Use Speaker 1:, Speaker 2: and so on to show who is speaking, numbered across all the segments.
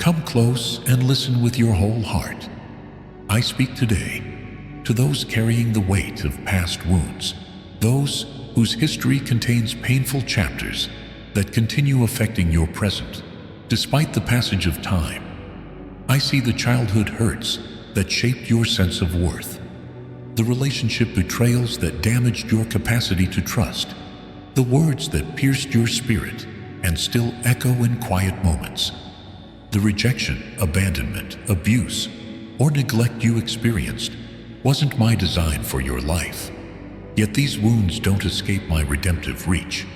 Speaker 1: Come close and listen with your whole heart. I speak today to those carrying the weight of past wounds, those whose history contains painful chapters that continue affecting your present, despite the passage of time. I see the childhood hurts that shaped your sense of worth, the relationship betrayals that damaged your capacity to trust, the words that pierced your spirit and still echo in quiet moments, the rejection, abandonment, abuse, or neglect you experienced wasn't my design for your life. Yet these wounds don't escape my redemptive reach.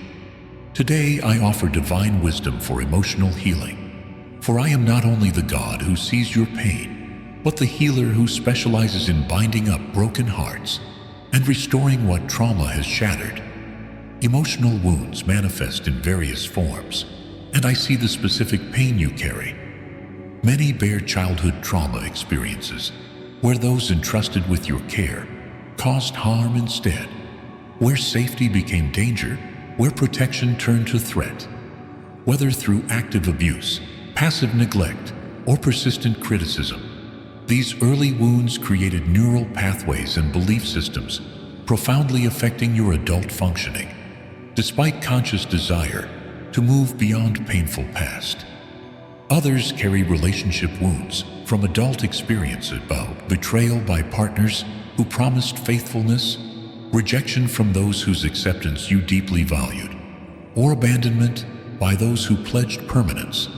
Speaker 1: Today I offer divine wisdom for emotional healing, for I am not only the God who sees your pain, but the healer who specializes in binding up broken hearts and restoring what trauma has shattered. Emotional wounds manifest in various forms, and I see the specific pain you carry. Many bear childhood trauma experiences, where those entrusted with your care caused harm instead, where safety became danger, where protection turned to threat. Whether through active abuse, passive neglect, or persistent criticism, these early wounds created neural pathways and belief systems profoundly affecting your adult functioning, despite conscious desire to move beyond painful past. Others carry relationship wounds from adult experience about betrayal by partners who promised faithfulness, rejection from those whose acceptance you deeply valued, or abandonment by those who pledged permanence.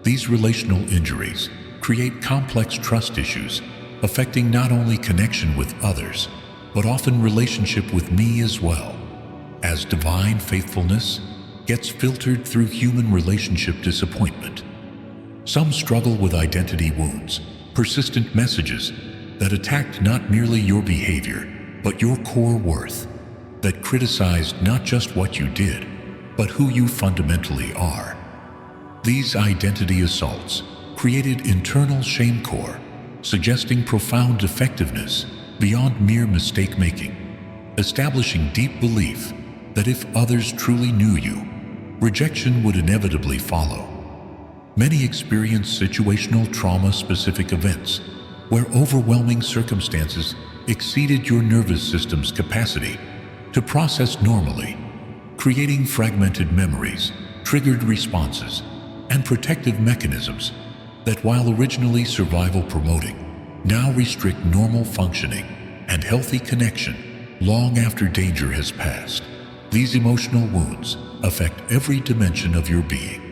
Speaker 1: These relational injuries create complex trust issues, affecting not only connection with others, but often relationship with me as well, as divine faithfulness gets filtered through human relationship disappointment. Some struggle with identity wounds, persistent messages that attacked not merely your behavior, but your core worth, that criticized not just what you did, but who you fundamentally are. These identity assaults created internal shame core, suggesting profound defectiveness beyond mere mistake-making, establishing deep belief that if others truly knew you, rejection would inevitably follow. Many experience situational trauma-specific events where overwhelming circumstances exceeded your nervous system's capacity to process normally, creating fragmented memories, triggered responses, and protective mechanisms that, while originally survival-promoting, now restrict normal functioning and healthy connection long after danger has passed. These emotional wounds affect every dimension of your being.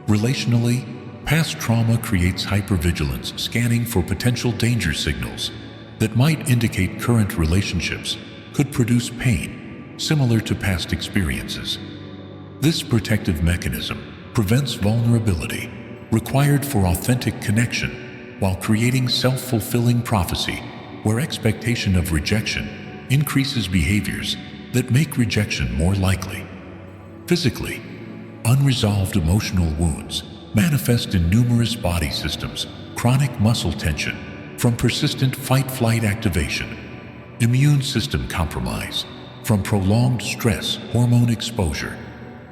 Speaker 1: Relationally, past trauma creates hypervigilance, scanning for potential danger signals that might indicate current relationships could produce pain similar to past experiences. This protective mechanism prevents vulnerability required for authentic connection while creating self-fulfilling prophecy where expectation of rejection increases behaviors that make rejection more likely. Physically, unresolved emotional wounds manifest in numerous body systems, chronic muscle tension from persistent fight-flight activation, immune system compromise from prolonged stress hormone exposure,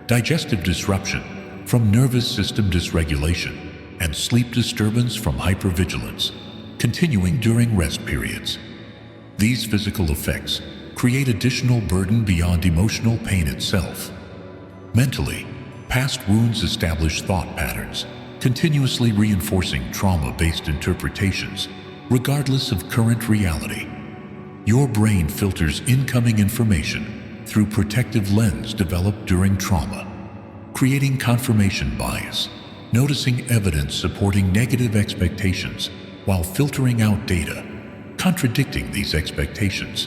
Speaker 1: digestive disruption from nervous system dysregulation, and sleep disturbance from hypervigilance, continuing during rest periods. These physical effects create additional burden beyond emotional pain itself. Mentally, past wounds establish thought patterns, continuously reinforcing trauma-based interpretations, regardless of current reality. Your brain filters incoming information through protective lens developed during trauma, creating confirmation bias, noticing evidence supporting negative expectations while filtering out data contradicting these expectations.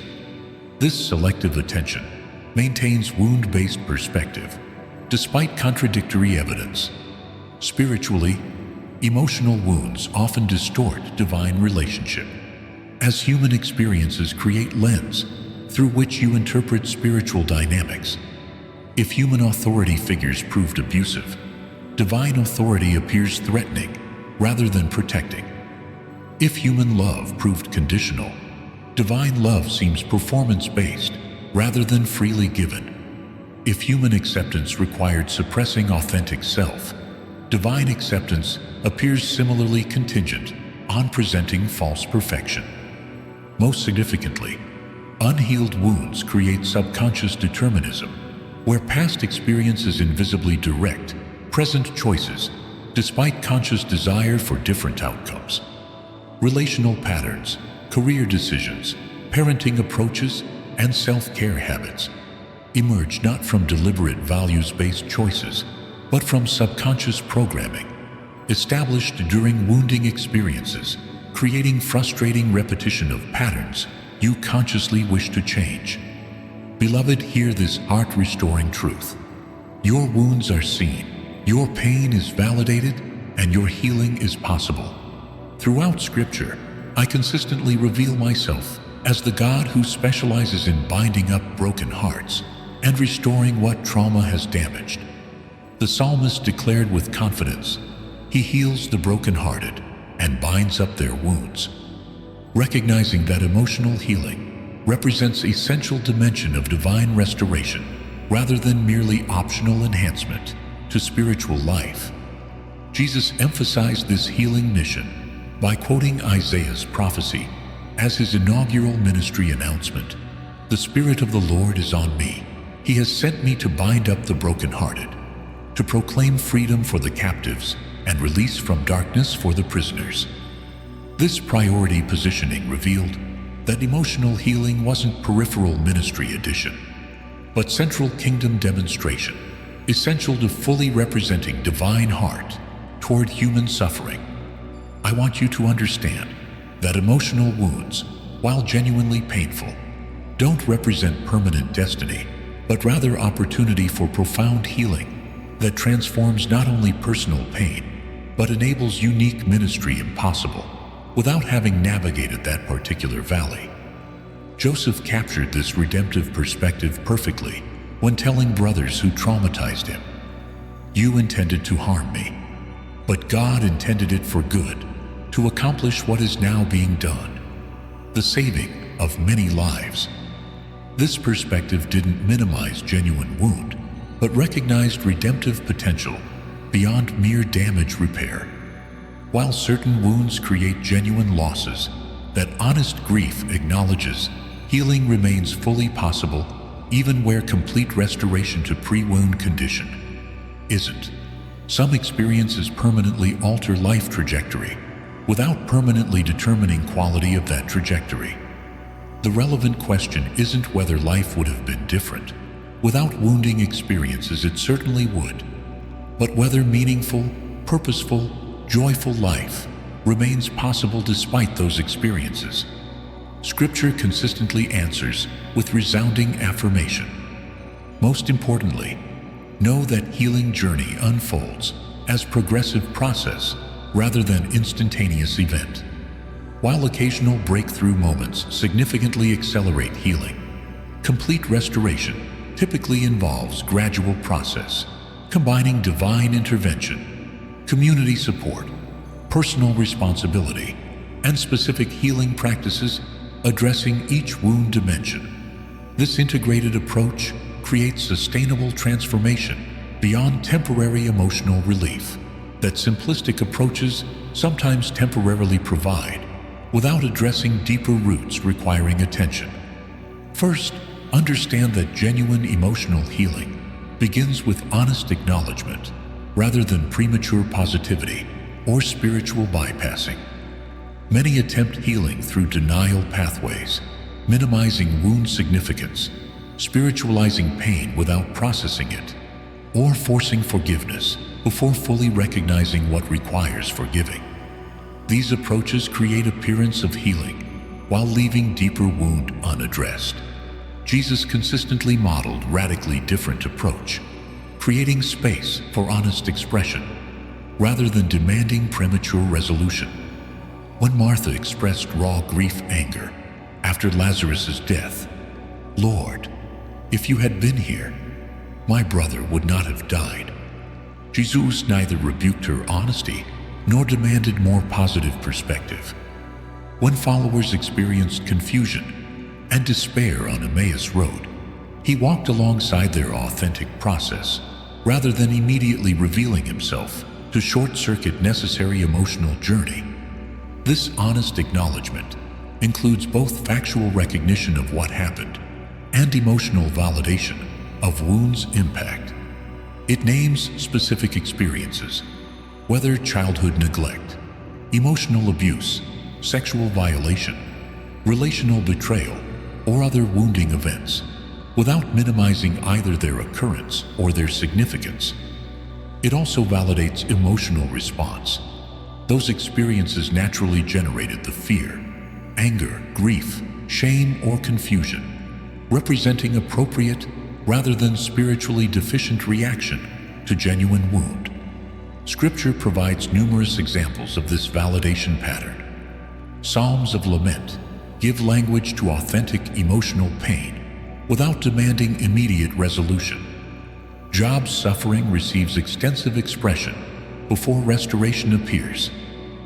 Speaker 1: This selective attention maintains wound-based perspective despite contradictory evidence. Spiritually, emotional wounds often distort divine relationship, as human experiences create lens through which you interpret spiritual dynamics. If human authority figures proved abusive, divine authority appears threatening rather than protecting. If human love proved conditional, divine love seems performance-based rather than freely given. If human acceptance required suppressing authentic self, divine acceptance appears similarly contingent on presenting false perfection. Most significantly, unhealed wounds create subconscious determinism, where past experiences invisibly direct present choices despite conscious desire for different outcomes. Relational patterns, career decisions, parenting approaches, and self-care habits emerge not from deliberate values-based choices, but from subconscious programming established during wounding experiences, creating frustrating repetition of patterns you consciously wish to change. Beloved, hear this heart-restoring truth. Your wounds are seen, your pain is validated, and your healing is possible. Throughout Scripture, I consistently reveal myself as the God who specializes in binding up broken hearts and restoring what trauma has damaged. The psalmist declared with confidence, "He heals the brokenhearted and binds up their wounds." Recognizing that emotional healing represents an essential dimension of divine restoration rather than merely optional enhancement to spiritual life. Jesus emphasized this healing mission by quoting Isaiah's prophecy as his inaugural ministry announcement. "The Spirit of the Lord is on me. He has sent me to bind up the brokenhearted, to proclaim freedom for the captives and release from darkness for the prisoners." This priority positioning revealed that emotional healing wasn't peripheral ministry addition, but central kingdom demonstration, essential to fully representing divine heart toward human suffering. I want you to understand that emotional wounds, while genuinely painful, don't represent permanent destiny, but rather opportunity for profound healing that transforms not only personal pain, but enables unique ministry impossible without having navigated that particular valley. Joseph captured this redemptive perspective perfectly when telling brothers who traumatized him, "You intended to harm me, but God intended it for good, to accomplish what is now being done, the saving of many lives." This perspective didn't minimize genuine wound, but recognized redemptive potential beyond mere damage repair. While certain wounds create genuine losses that honest grief acknowledges, healing remains fully possible even where complete restoration to pre-wound condition isn't. Some experiences permanently alter life trajectory without permanently determining quality of that trajectory. The relevant question isn't whether life would have been different. Without wounding experiences, it certainly would. But whether meaningful, purposeful, joyful life remains possible despite those experiences. Scripture consistently answers with resounding affirmation. Most importantly, know that healing journey unfolds as progressive process rather than instantaneous event. While occasional breakthrough moments significantly accelerate healing, complete restoration typically involves gradual process, combining divine intervention, community support, personal responsibility, and specific healing practices addressing each wound dimension. This integrated approach creates sustainable transformation beyond temporary emotional relief that simplistic approaches sometimes temporarily provide without addressing deeper roots requiring attention. First, understand that genuine emotional healing begins with honest acknowledgement rather than premature positivity or spiritual bypassing. Many attempt healing through denial pathways, minimizing wound significance, spiritualizing pain without processing it, or forcing forgiveness before fully recognizing what requires forgiving. These approaches create appearance of healing while leaving deeper wound unaddressed. Jesus consistently modeled radically different approach, creating space for honest expression rather than demanding premature resolution. When Martha expressed raw grief anger after Lazarus' death, "Lord, if you had been here, my brother would not have died." Jesus neither rebuked her honesty nor demanded more positive perspective. When followers experienced confusion and despair on Emmaus Road, he walked alongside their authentic process rather than immediately revealing himself to short-circuit necessary emotional journey. This honest acknowledgement includes both factual recognition of what happened and emotional validation of wounds' impact. It names specific experiences, whether childhood neglect, emotional abuse, sexual violation, relational betrayal, or other wounding events, without minimizing either their occurrence or their significance. It also validates emotional response. Those experiences naturally generated the fear, anger, grief, shame, or confusion, representing appropriate rather than spiritually deficient reaction to genuine wound. Scripture provides numerous examples of this validation pattern. Psalms of lament give language to authentic emotional pain without demanding immediate resolution. Job's suffering receives extensive expression before restoration appears.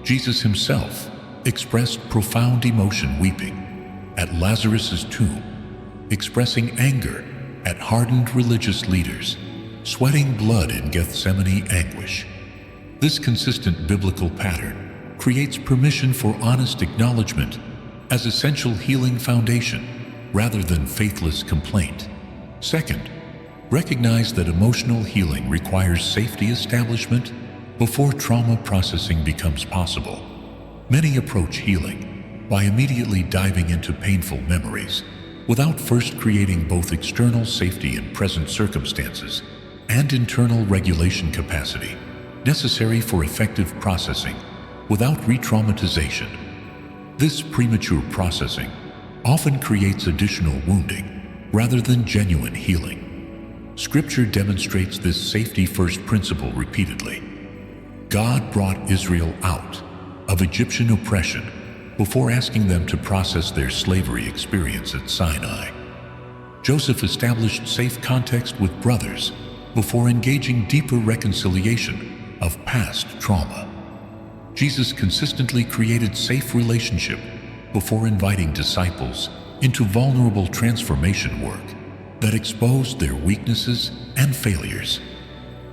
Speaker 1: Jesus himself expressed profound emotion weeping at Lazarus' tomb, expressing anger at hardened religious leaders, sweating blood in Gethsemane anguish. This consistent biblical pattern creates permission for honest acknowledgement as essential healing foundation rather than faithless complaint. Second, recognize that emotional healing requires safety establishment before trauma processing becomes possible. Many approach healing by immediately diving into painful memories without first creating both external safety in present circumstances and internal regulation capacity necessary for effective processing without re-traumatization. This premature processing often creates additional wounding rather than genuine healing. Scripture demonstrates this safety-first principle repeatedly. God brought Israel out of Egyptian oppression before asking them to process their slavery experience at Sinai. Joseph established safe context with brothers before engaging deeper reconciliation of past trauma. Jesus consistently created safe relationship before inviting disciples into vulnerable transformation work that exposed their weaknesses and failures.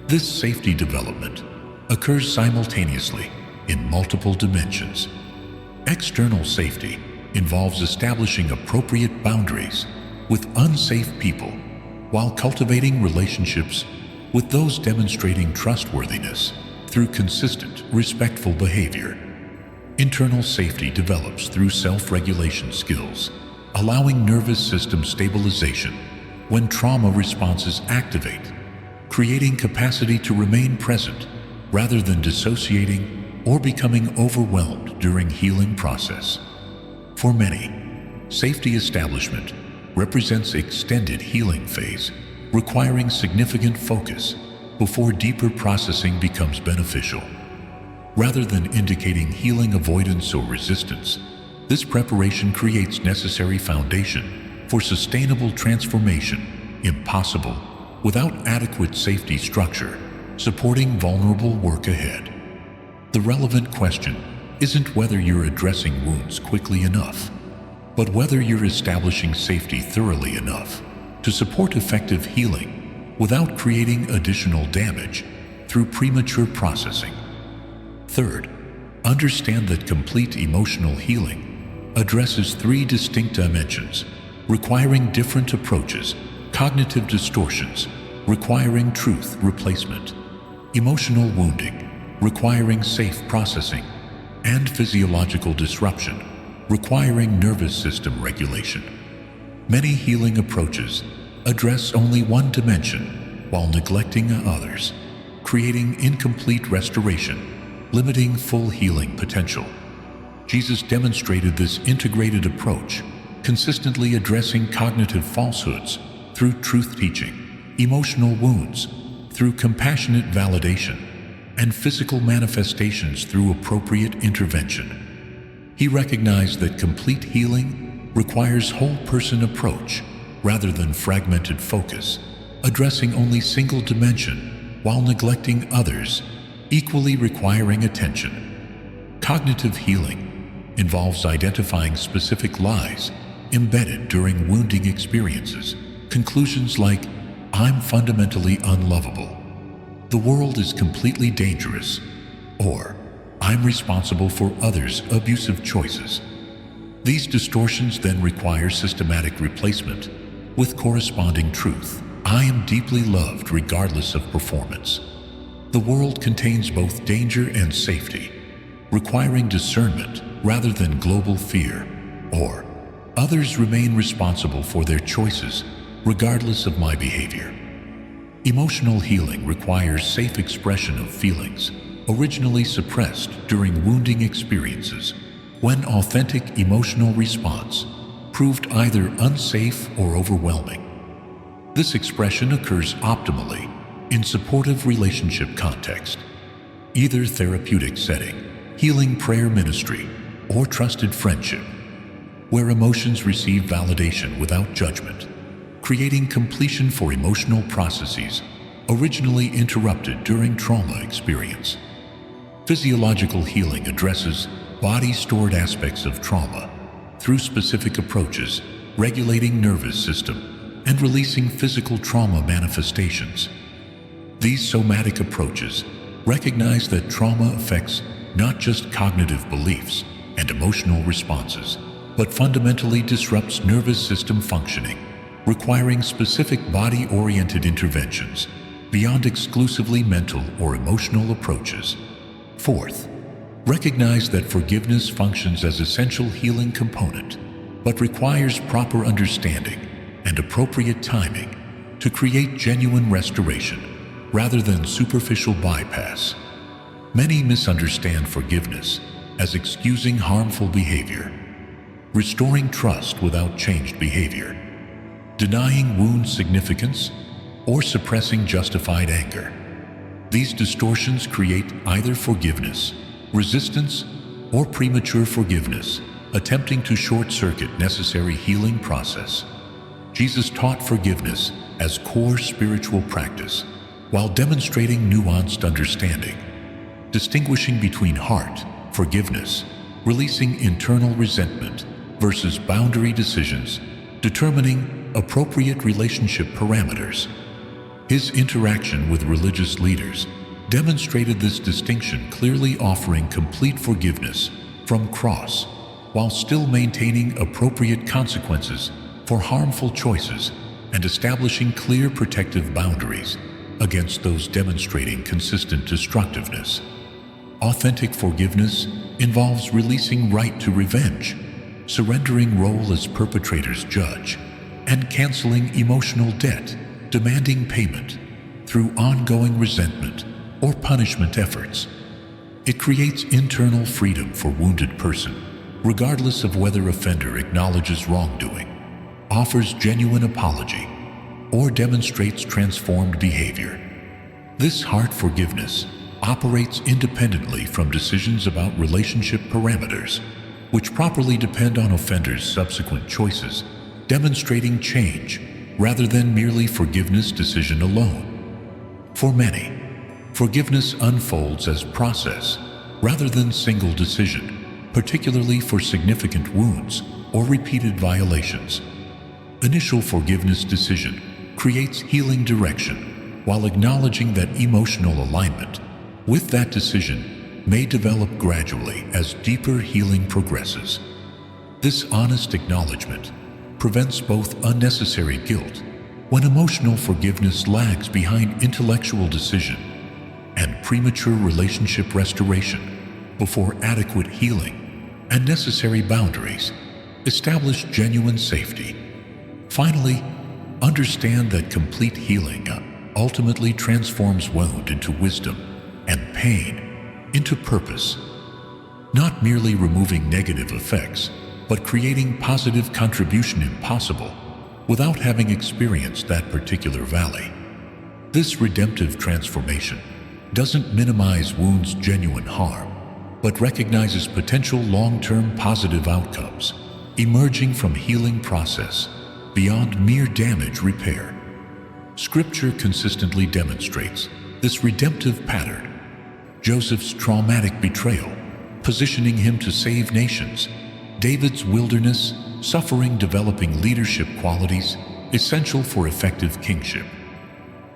Speaker 1: This safety development occurs simultaneously in multiple dimensions. External safety involves establishing appropriate boundaries with unsafe people while cultivating relationships with those demonstrating trustworthiness through consistent, respectful behavior. Internal safety develops through self-regulation skills, allowing nervous system stabilization when trauma responses activate, creating capacity to remain present rather than dissociating or becoming overwhelmed during healing process. For many, safety establishment represents extended healing phase, requiring significant focus before deeper processing becomes beneficial. Rather than indicating healing avoidance or resistance, this preparation creates necessary foundation for sustainable transformation, impossible without adequate safety structure, supporting vulnerable work ahead. The relevant question isn't whether you're addressing wounds quickly enough, but whether you're establishing safety thoroughly enough to support effective healing without creating additional damage through premature processing. Third, understand that complete emotional healing addresses three distinct dimensions, requiring different approaches: cognitive distortions, requiring truth replacement; emotional wounding, requiring safe processing; and physiological disruption, requiring nervous system regulation. Many healing approaches address only one dimension while neglecting others, creating incomplete restoration, limiting full healing potential. Jesus demonstrated this integrated approach, consistently addressing cognitive falsehoods through truth teaching, emotional wounds through compassionate validation, and physical manifestations through appropriate intervention. He recognized that complete healing requires whole-person approach rather than fragmented focus, addressing only single dimension while neglecting others, equally requiring attention. Cognitive healing involves identifying specific lies embedded during wounding experiences, conclusions like, "I'm fundamentally unlovable." "The world is completely dangerous," or "I'm responsible for others' abusive choices." These distortions then require systematic replacement with corresponding truth. "I am deeply loved regardless of performance." The world contains both danger and safety, requiring discernment rather than global fear. Or, "Others remain responsible for their choices regardless of my behavior." Emotional healing requires safe expression of feelings originally suppressed during wounding experiences, when authentic emotional response proved either unsafe or overwhelming. This expression occurs optimally in supportive relationship context, either therapeutic setting, healing prayer ministry, or trusted friendship, where emotions receive validation without judgment, creating completion for emotional processes originally interrupted during trauma experience. Physiological healing addresses body-stored aspects of trauma through specific approaches, regulating nervous system and releasing physical trauma manifestations. These somatic approaches recognize that trauma affects not just cognitive beliefs and emotional responses, but fundamentally disrupts nervous system functioning, requiring specific body-oriented interventions beyond exclusively mental or emotional approaches. Fourth, recognize that forgiveness functions as essential healing component, but requires proper understanding and appropriate timing to create genuine restoration rather than superficial bypass. Many misunderstand forgiveness as excusing harmful behavior, restoring trust without changed behavior, denying wound significance, or suppressing justified anger. These distortions create either forgiveness, resistance, or premature forgiveness, attempting to short-circuit necessary healing process. Jesus taught forgiveness as core spiritual practice, while demonstrating nuanced understanding, distinguishing between heart forgiveness, releasing internal resentment, versus boundary decisions, determining appropriate relationship parameters. His interaction with religious leaders demonstrated this distinction, clearly offering complete forgiveness from cross while still maintaining appropriate consequences for harmful choices and establishing clear protective boundaries against those demonstrating consistent destructiveness. Authentic forgiveness involves releasing right to revenge, surrendering role as perpetrator's judge, and canceling emotional debt, demanding payment through ongoing resentment or punishment efforts. It creates internal freedom for wounded person, regardless of whether offender acknowledges wrongdoing, offers genuine apology, or demonstrates transformed behavior. This heart forgiveness operates independently from decisions about relationship parameters, which properly depend on offenders' subsequent choices, demonstrating change rather than merely forgiveness decision alone. For many, forgiveness unfolds as process rather than single decision, particularly for significant wounds or repeated violations. Initial forgiveness decision creates healing direction while acknowledging that emotional alignment with that decision may develop gradually as deeper healing progresses. This honest acknowledgement prevents both unnecessary guilt when emotional forgiveness lags behind intellectual decision and premature relationship restoration before adequate healing and necessary boundaries establish genuine safety. Finally, understand that complete healing ultimately transforms wound into wisdom and pain into purpose, not merely removing negative effects, but creating positive contribution impossible without having experienced that particular valley. This redemptive transformation doesn't minimize wounds' genuine harm, but recognizes potential long-term positive outcomes emerging from healing process beyond mere damage repair. Scripture consistently demonstrates this redemptive pattern. Joseph's traumatic betrayal, positioning him to save nations. David's wilderness suffering, developing leadership qualities essential for effective kingship.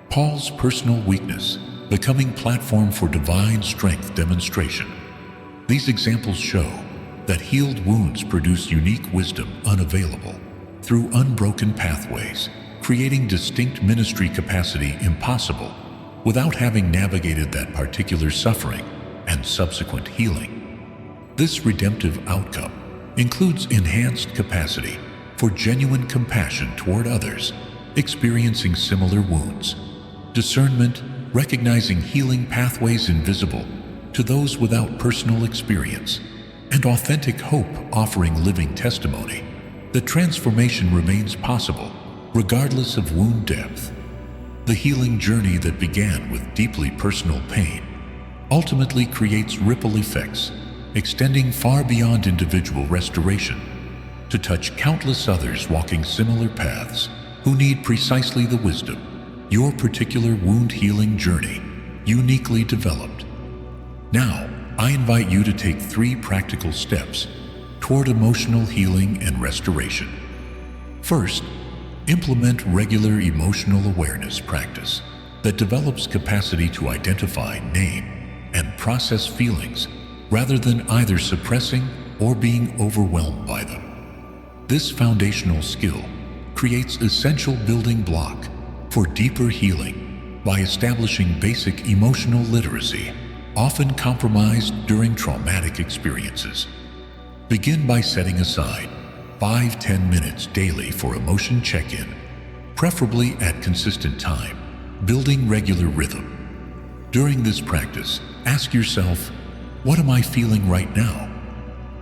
Speaker 1: Paul's personal weakness, becoming platform for divine strength demonstration. These examples show that healed wounds produce unique wisdom unavailable through unbroken pathways, creating distinct ministry capacity impossible without having navigated that particular suffering and subsequent healing. This redemptive outcome includes enhanced capacity for genuine compassion toward others experiencing similar wounds, discernment recognizing healing pathways invisible to those without personal experience, and authentic hope offering living testimony that transformation remains possible regardless of wound depth. The healing journey that began with deeply personal pain ultimately creates ripple effects, extending far beyond individual restoration to touch countless others walking similar paths who need precisely the wisdom your particular wound healing journey uniquely developed. Now, I invite you to take 3 practical steps toward emotional healing and restoration. First, implement regular emotional awareness practice that develops capacity to identify, name, and process feelings rather than either suppressing or being overwhelmed by them. This foundational skill creates essential building block for deeper healing by establishing basic emotional literacy, often compromised during traumatic experiences. Begin by setting aside 5-10 minutes daily for emotion check-in, preferably at consistent time, building regular rhythm. During this practice, ask yourself, what am I feeling right now?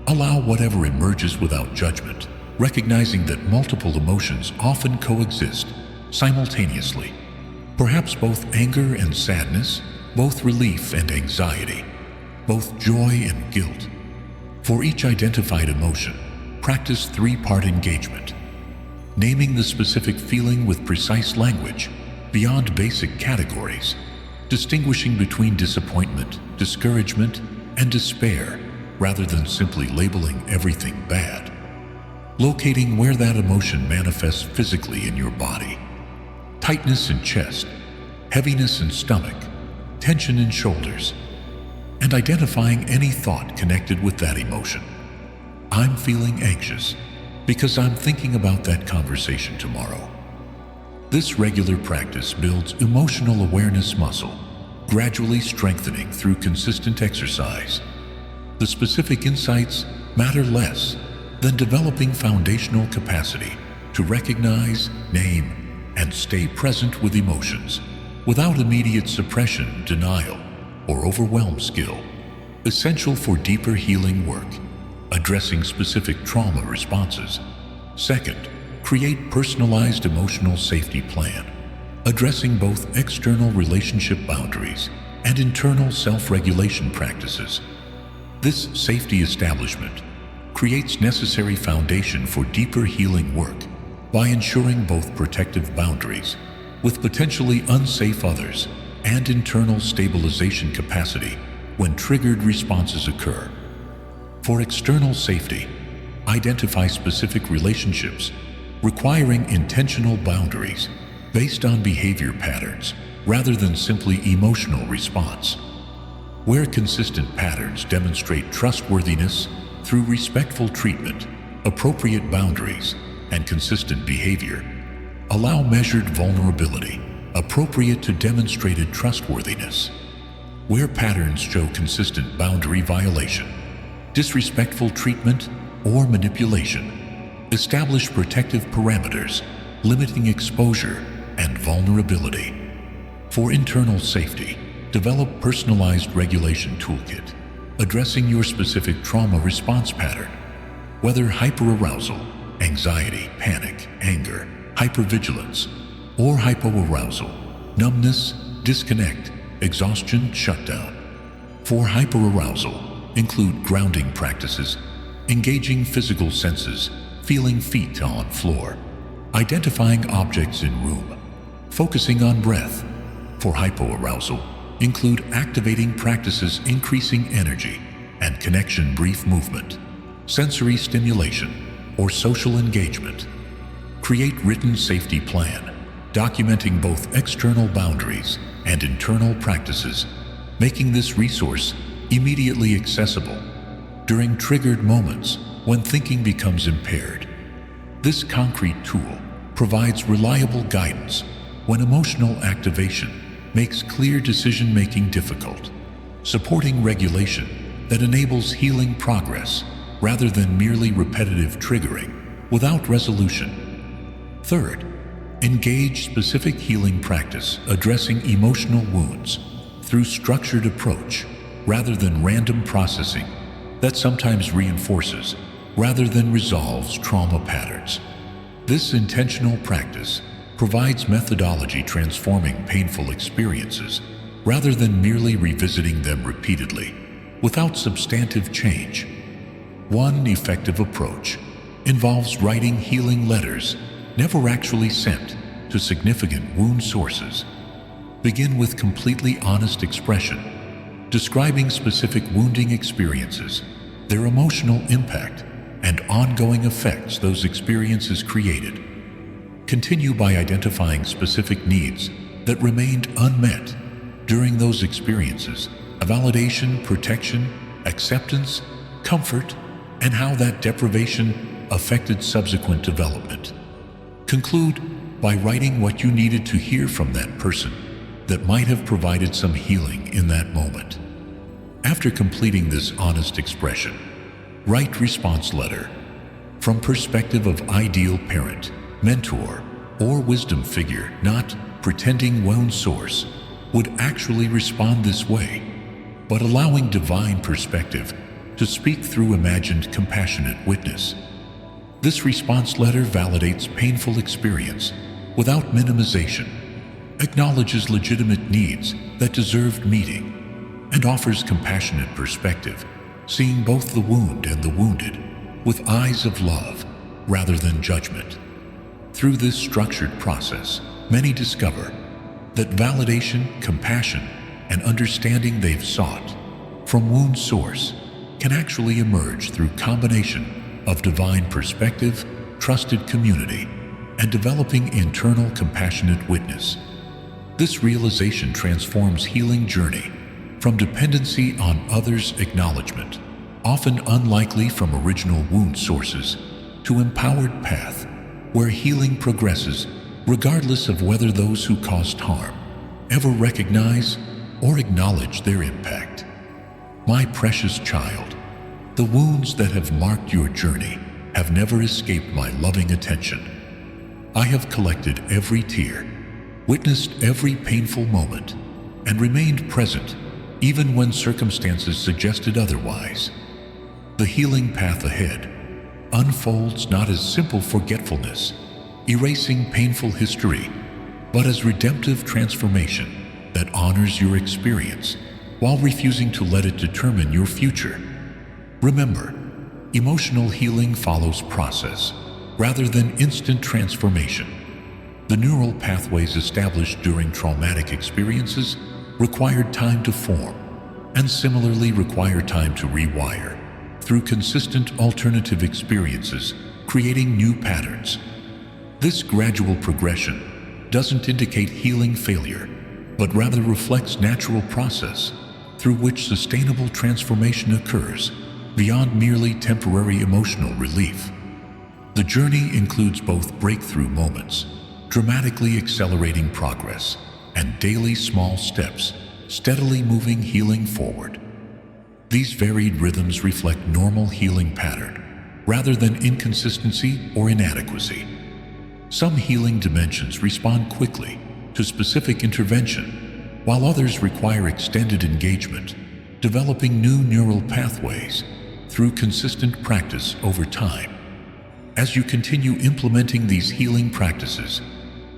Speaker 1: Allow whatever emerges without judgment, recognizing that multiple emotions often coexist simultaneously. Perhaps both anger and sadness, both relief and anxiety, both joy and guilt. For each identified emotion, practice 3-part engagement, naming the specific feeling with precise language beyond basic categories, distinguishing between disappointment, discouragement, and despair rather than simply labeling everything bad, locating where that emotion manifests physically in your body: tightness in chest, heaviness in stomach, tension in shoulders, and identifying any thought connected with that emotion. I'm feeling anxious because I'm thinking about that conversation tomorrow. This regular practice builds emotional awareness muscle, gradually strengthening through consistent exercise. The specific insights matter less than developing foundational capacity to recognize, name, and stay present with emotions without immediate suppression, denial, or overwhelm. Skill essential for deeper healing work, addressing specific trauma responses. Second, create personalized emotional safety plan, addressing both external relationship boundaries and internal self-regulation practices. This safety establishment creates necessary foundation for deeper healing work by ensuring both protective boundaries with potentially unsafe others and internal stabilization capacity when triggered responses occur. For external safety, identify specific relationships requiring intentional boundaries based on behavior patterns rather than simply emotional response. Where consistent patterns demonstrate trustworthiness through respectful treatment, appropriate boundaries, and consistent behavior, allow measured vulnerability appropriate to demonstrated trustworthiness. Where patterns show consistent boundary violation, disrespectful treatment, or manipulation, establish protective parameters limiting exposure and vulnerability. For internal safety, develop personalized regulation toolkit addressing your specific trauma response pattern, whether hyperarousal, anxiety, panic, anger, hypervigilance, or hypoarousal, numbness, disconnect, exhaustion, shutdown. For hyperarousal, include grounding practices, engaging physical senses, feeling feet on floor, identifying objects in room, focusing on breath. For hypoarousal, include activating practices increasing energy and connection, brief movement, sensory stimulation, or social engagement. Create written safety plan, documenting both external boundaries and internal practices, making this resource immediately accessible during triggered moments when thinking becomes impaired. This concrete tool provides reliable guidance when emotional activation makes clear decision-making difficult, supporting regulation that enables healing progress rather than merely repetitive triggering without resolution. Third, engage specific healing practice addressing emotional wounds through structured approach rather than random processing that sometimes reinforces rather than resolves trauma patterns. This intentional practice provides methodology transforming painful experiences rather than merely revisiting them repeatedly without substantive change. One effective approach involves writing healing letters never actually sent to significant wound sources. Begin with completely honest expression, describing specific wounding experiences, their emotional impact, and ongoing effects those experiences created. Continue by identifying specific needs that remained unmet during those experiences: a validation, protection, acceptance, comfort, and how that deprivation affected subsequent development. Conclude by writing what you needed to hear from that person that might have provided some healing in that moment. After completing this honest expression, write response letter. From perspective of ideal parent, mentor, or wisdom figure, not pretending wound source would actually respond this way, but allowing divine perspective to speak through imagined compassionate witness. This response letter validates painful experience without minimization, acknowledges legitimate needs that deserved meeting, and offers compassionate perspective, seeing both the wound and the wounded with eyes of love rather than judgment. Through this structured process, many discover that validation, compassion, and understanding they've sought from wound source can actually emerge through combination of divine perspective, trusted community, and developing internal compassionate witness. This realization transforms healing journey from dependency on others' acknowledgement, often unlikely from original wound sources, to empowered path where healing progresses regardless of whether those who caused harm ever recognize or acknowledge their impact. My precious child, the wounds that have marked your journey have never escaped my loving attention. I have collected every tear, witnessed every painful moment, and remained present even when circumstances suggested otherwise. The healing path ahead unfolds not as simple forgetfulness, erasing painful history, but as redemptive transformation that honors your experience while refusing to let it determine your future. Remember, emotional healing follows process rather than instant transformation. The neural pathways established during traumatic experiences required time to form, and similarly require time to rewire through consistent alternative experiences, creating new patterns. This gradual progression doesn't indicate healing failure, but rather reflects natural process through which sustainable transformation occurs beyond merely temporary emotional relief. The journey includes both breakthrough moments, dramatically accelerating progress, and daily small steps, steadily moving healing forward. These varied rhythms reflect normal healing pattern, rather than inconsistency or inadequacy. Some healing dimensions respond quickly to specific intervention, while others require extended engagement, developing new neural pathways through consistent practice over time. As you continue implementing these healing practices,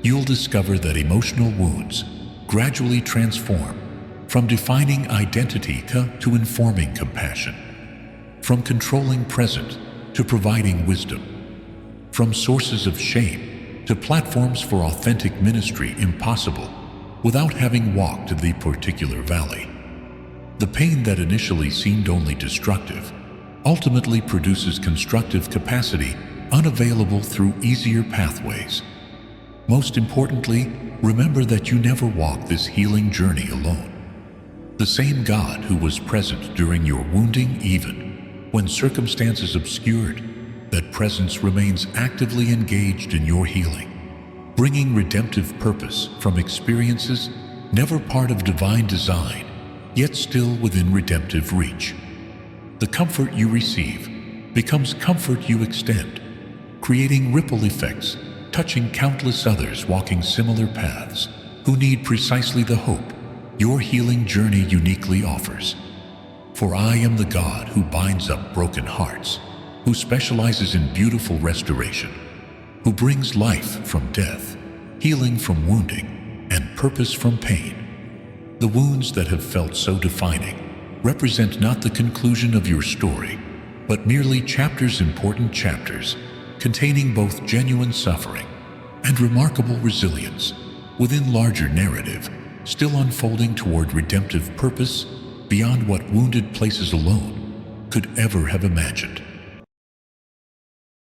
Speaker 1: you'll discover that emotional wounds gradually transform from defining identity to informing compassion, from controlling present to providing wisdom, from sources of shame to platforms for authentic ministry impossible without having walked the particular valley. The pain that initially seemed only destructive ultimately produces constructive capacity unavailable through easier pathways. Most importantly, remember that you never walk this healing journey alone. The same God who was present during your wounding, even when circumstances obscured, that presence remains actively engaged in your healing, bringing redemptive purpose from experiences never part of divine design, yet still within redemptive reach. The comfort you receive becomes comfort you extend, creating ripple effects, touching countless others walking similar paths who need precisely the hope your healing journey uniquely offers. For I am the God who binds up broken hearts, who specializes in beautiful restoration, who brings life from death, healing from wounding, and purpose from pain. The wounds that have felt so defining represent not the conclusion of your story, but merely important chapters, containing both genuine suffering and remarkable resilience within larger narrative, still unfolding toward redemptive purpose beyond what wounded places alone could ever have imagined.